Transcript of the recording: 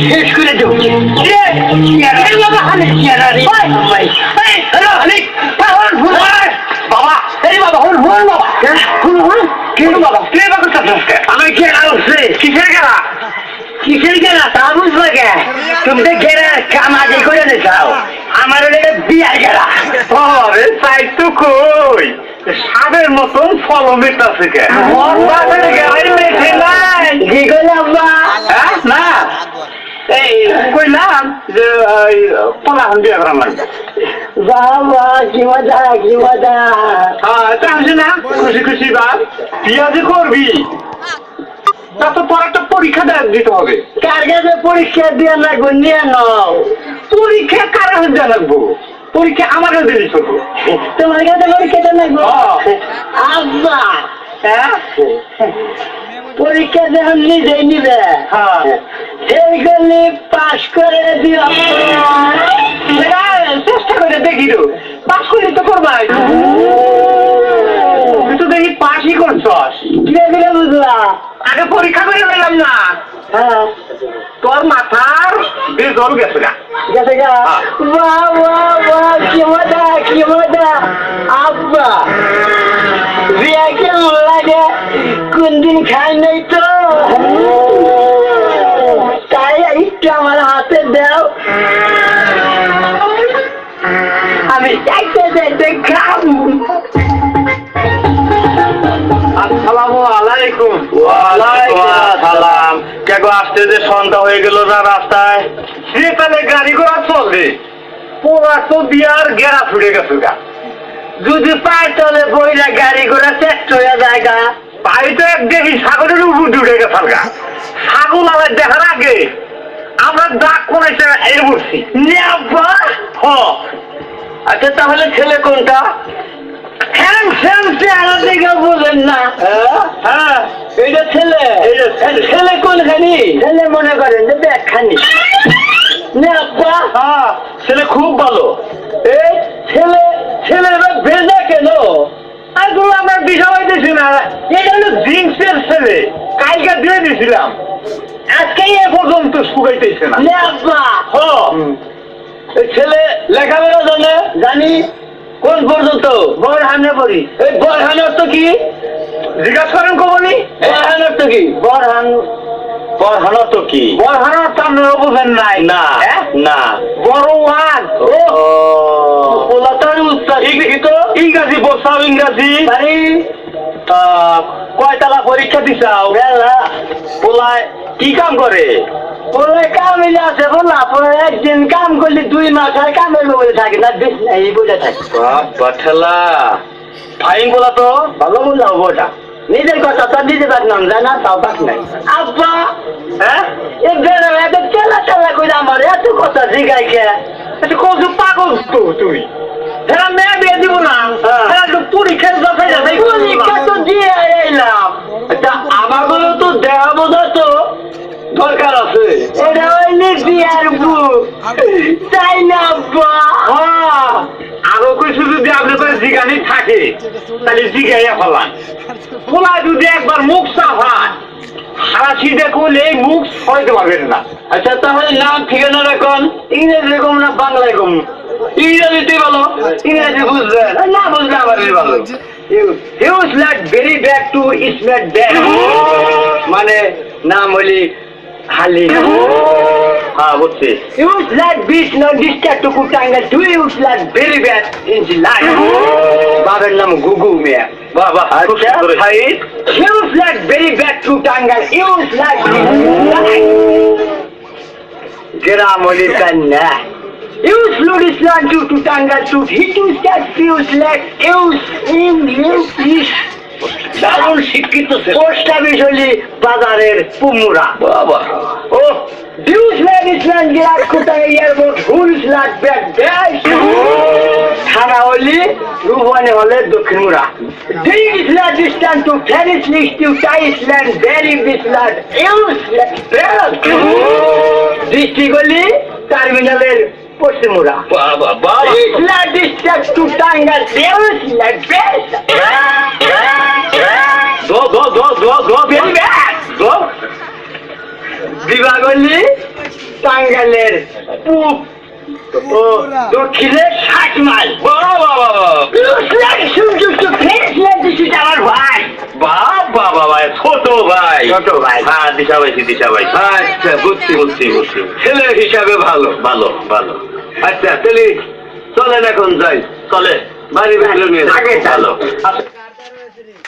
শেষ করে দেবো বাবা হানিক বাবা এই বাবা হুন হুন বাবা হুন হুন কেন বাবা কে বাবা আমি ঘেরা উঠছে কিসের গেলা কিসের গেলা তা বুঝবে কে তুমি তো ঘেরা কামাজি করে নিছাও আমার বিয়ার গেলা আরে তাই তো কই সাদের মতন ফলমিট আছে কে কি করলে আব্বা না এই কইলাম যে পলাহান বিয়া করার লাগবে বাবা কি মজা কি মজা হ্যাঁ জানছি না খুশি খুশি বাপ বিয়া যে করবি তা তো তোর একটা পরীক্ষা দিতে হবে কার কাছে পরীক্ষা দিয়ে লাগবো নিয়ে নাও পরীক্ষা কার কাছে দেওয়া লাগবো পরীক্ষা আমার কাছে দিলি করবো তোমার কাছে পরীক্ষাটা লাগবো আব্বা হ্যাঁ পরীক্ষা যখন নিজেই নিবে হ্যাঁ সেইগুলি পাশ করে দিও চেষ্টা করে দেখি তো পাস করলে তো করবাই তুই তো দেখি পাসই করছস ধীরে ধীরে বুঝলা আগে পরীক্ষা করে নিলাম না হ্যাঁ তোর মাথার বেজল গেছে না গেছে গা বাহ বাহ বাহ কি মজা কি মজা আব্বা বিয়া কেমন লাগে কোন দিন খাই নাই তো তাই একটু আমার হাতে দাও আমি চাইতে চাইতে খাবো আসসালামু আলাইকুম ওয়ালাইকুম আসসালাম কে গো আসতে যে সন্ধ্যা হয়ে গেল না রাস্তায় সে তাহলে গাড়ি ঘোড়া চলবে পোড়া তো বিয়ার গেরা ছুটে গেছে গা যদি পায় তাহলে বইরা গাড়ি ঘোড়া চেষ্ট হয়ে যায় গা পাই তো এক দেখি ছাগলের উপর উঠে গেছে গা ছাগল আবার দেখার আগে আমরা দাগ করেছে এর বসছি হ আচ্ছা তাহলে ছেলে কোনটা হ্যাঁ শ্যাম চেহারা দেখে বলেন না হ্যাঁ এইটা ছেলে এইটা ছেলে। ছেলে কোনখানি ছেলে মনে করেন যে ব্যাগখানি না আব্বা হ্যাঁ ছেলে খুব ভালো এই ছেলে ছেলে এবার ভেজা কেন আর তো আমার বিষয় হইতেছি না এটা হলো জিন্সের ছেলে কালকে দিয়ে দিয়েছিলাম আজকেই এ পর্যন্ত শুকাইতেছে না না আব্বা হ এই ছেলে লেখাপড়া জানে জানি কোন পর্যন্ত বরহানে পড়ি এই বরহানের তো কি জিজ্ঞাসা করেন কবনি বরহানের তো কি বরহান বরহানো তো কি বরহানোর সামনে বুঝেন নাই না হ্যাঁ? না বড় ওয়ান ও পোলাতার উত্তর শিক্ষিত ইংরাজি বসাও ইংরাজি বাড়ি কয়তালা পরীক্ষা দিছাও বেলা পোলায় কি কাম করে বলে কামিলে আছে বলা পরে একদিন কাম করলে 2 মাস আর কামের বলে থাকে না বেশ না এই বলে থাকে বাবা ঠেলা ফাইন বলা তো ভালো বললাম ওটা নিজের কথা তো নিজে বাদ নাম জানা তাও বাদ নাই আব্বা হ্যাঁ এ বেড়া এত চেলা চেলা করে আমার এত কথা জিগাই কে এটা কত পাগল তো তুই এরা মেয়ে দিয়ে দিব না এরা তো পরীক্ষার দশাই যাবে পরীক্ষা তো দিয়ে এলাম আচ্ছা আমাগুলো তো দেওয়া বোঝা তো দরকার আছে এটা হইলে বিয়ার বুক তাই না আব্বা হ্যাঁ আরো কিছু যদি আপনার কাছে জিগানি থাকে তাহলে জিগাইয়া ফেলান খোলা যদি একবার মুখ সাফান হারাছি দেখুন এই মুখ সইতে পারবেন না আচ্ছা তাহলে নাম ঠিকানা রাখুন ইংরেজি কম না বাংলায় কম ইংরেজিতে বলো ইংরেজি বুঝবেন না বুঝলে আমারই ভালো huge like very back to ইসমেট ব্যাক মানে নাম হলি হালি হ্যাঁ বুঝছি huge like beach not disturb to কুটাঙ্গা to huge like very back in the life বাবার নাম গুগু মিয়া বাবা আচ্ছা huge like very back to টাঙ্গাল হিউজ লাইক গ্রাম হলি কান্না ইউজ ফ্লুড ইসলাম টু টাঙ্গাল to hit use that fuse like use English দারুণ শিক্ষিত পোস্ট অফিস হলি বাজারের পুমুরা বাবা ও ডিউজ লাইক ইসলাম গিলাস কোথায় এয়ারপোর্ট হুলস লাইক ব্যাক ড্যাশ থানা হলি রুবানে হলে দক্ষিণ মুরা ডিগ ইসলাম ডিস্টেন্স টু ফেরিস লিস্ট টু টাইসল্যান্ড ভেরি বিসলাড ইউজ ডিস্ট্রিক্ট হলি টার্মিনালের পশ্চিমুরা বাবা বাবা ইসলাম ডিস্টেন্স টু টাঙ্গাল ইউজ লাইক বেস্ট দো দো দো দো দো ভেরি ব্যাড দো বিবাহ করলি টাঙ্গাইলের পূব ও দক্ষিণের 60 মাইল বাবা আমার ভাই বাবা বাবা ছোট ভাই ছোট ভাই। হ্যাঁ দিশা ভাই আচ্ছা বুঝছি বুঝছি ছেলে হিসাবে ভালো ভালো ভালো আচ্ছা তাহলে চলেন এখন যাই চলে বাড়ি বেরো নিয়ে আগে ভালো ভালো